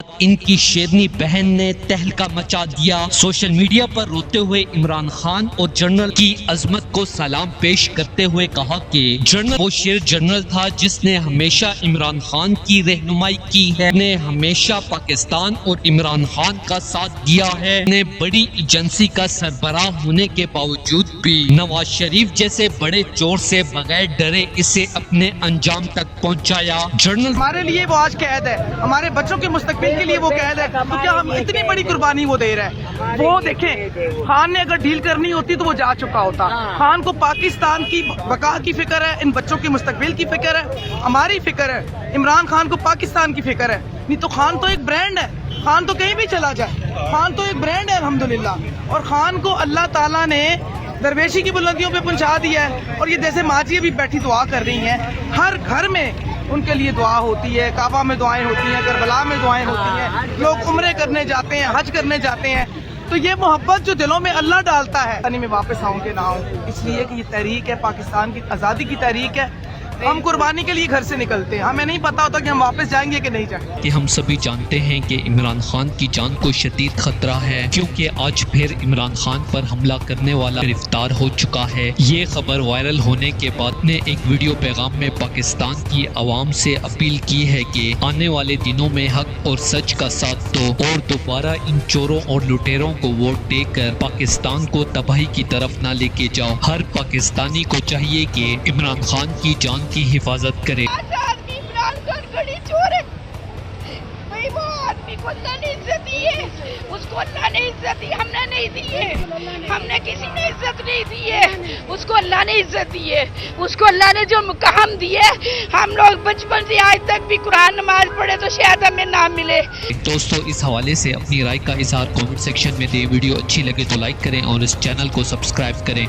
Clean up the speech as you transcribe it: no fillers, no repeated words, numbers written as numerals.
ان کی شیرنی بہن نے تہلکہ مچا دیا۔ سوشل میڈیا پر روتے ہوئے عمران خان اور جنرل کی عظمت کو سلام پیش کرتے ہوئے کہا کہ جنرل وہ شیر جنرل تھا جس نے ہمیشہ عمران خان کی رہنمائی کی ہے، نے ہمیشہ پاکستان اور عمران خان کا ساتھ دیا ہے، نے بڑی ایجنسی کا سربراہ ہونے کے باوجود بھی نواز شریف جیسے بڑے چور سے بغیر ڈرے اسے اپنے انجام تک پہنچایا۔ جنرل ہمارے لیے وہ آج قید ہے، ہمارے بچوں کے مستقبل کے لیے وہ قید ہے، کیونکہ ہم اتنی بڑی قربانی وہ دے رہے ہیں۔ وہ دیکھیں، خان نے اگر ڈیل کرنی ہوتی تو وہ جا چکا ہوتا۔ خان کو پاکستان کی بقا کی فکر ہے، ان بچوں کے مستقبل کی فکر ہے، ہماری فکر ہے۔ عمران خان کو پاکستان کی فکر ہے، نہیں تو خان تو ایک برانڈ ہے، خان تو کہیں بھی چلا جائے، خان تو ایک برانڈ ہے الحمدللہ۔ اور خان کو اللہ تعالیٰ نے درویشی کی بلندیوں پہ پہنچا دیا ہے، اور یہ جیسے ماں جی ابھی بیٹھی دعا کر رہی ہیں، ہر گھر میں ان کے لیے دعا ہوتی ہے، کعبہ میں دعائیں ہوتی ہیں، کربلا میں دعائیں ہوتی ہیں، لوگ عمرے کرنے جاتے ہیں، حج کرنے جاتے ہیں۔ تو یہ محبت جو دلوں میں اللہ ڈالتا ہے، یعنی میں واپس آؤں کہ نہ آؤں، اس لیے کہ یہ تحریک ہے، پاکستان کی آزادی کی تحریک ہے۔ ہم قربانی کے لیے گھر سے نکلتے ہیں، ہمیں نہیں پتا ہوتا کہ ہم واپس جائیں گے کہ نہیں جائیں گے۔ کہ ہم سبھی جانتے ہیں کہ عمران خان کی جان کو شدید خطرہ ہے، کیونکہ آج پھر عمران خان پر حملہ کرنے والا گرفتار ہو چکا ہے۔ یہ خبر وائرل ہونے کے بعد نے ایک ویڈیو پیغام میں پاکستان کی عوام سے اپیل کی ہے کہ آنے والے دنوں میں حق اور سچ کا ساتھ دو اور دوبارہ ان چوروں اور لٹیروں کو ووٹ دے کر پاکستان کو تباہی کی طرف نہ لے کے جاؤ۔ ہر پاکستانی کو چاہیے کہ عمران خان کی جان کی حفاظت کرے۔ عمران خان بڑی چور ہے بھائی، وہ آدمی کو اللہ نے عزت دی ہے، اس کو اللہ نے عزت دی، ہم نے نہیں دی ہے، ہم نے کسی نے عزت نہیں دی ہے، اس کو اللہ نے عزت دی ہے، اس کو اللہ نے جو مقام دیے، ہم لوگ بچپن سے آج تک بھی قرآن نماز پڑھے تو شاید ہمیں نہ ملے۔ دوستو اس حوالے سے اپنی رائے کا اظہار کامنٹ سیکشن میں دیں۔ ویڈیو اچھی لگے تو لائک کریں اور اس چینل کو سبسکرائب کریں۔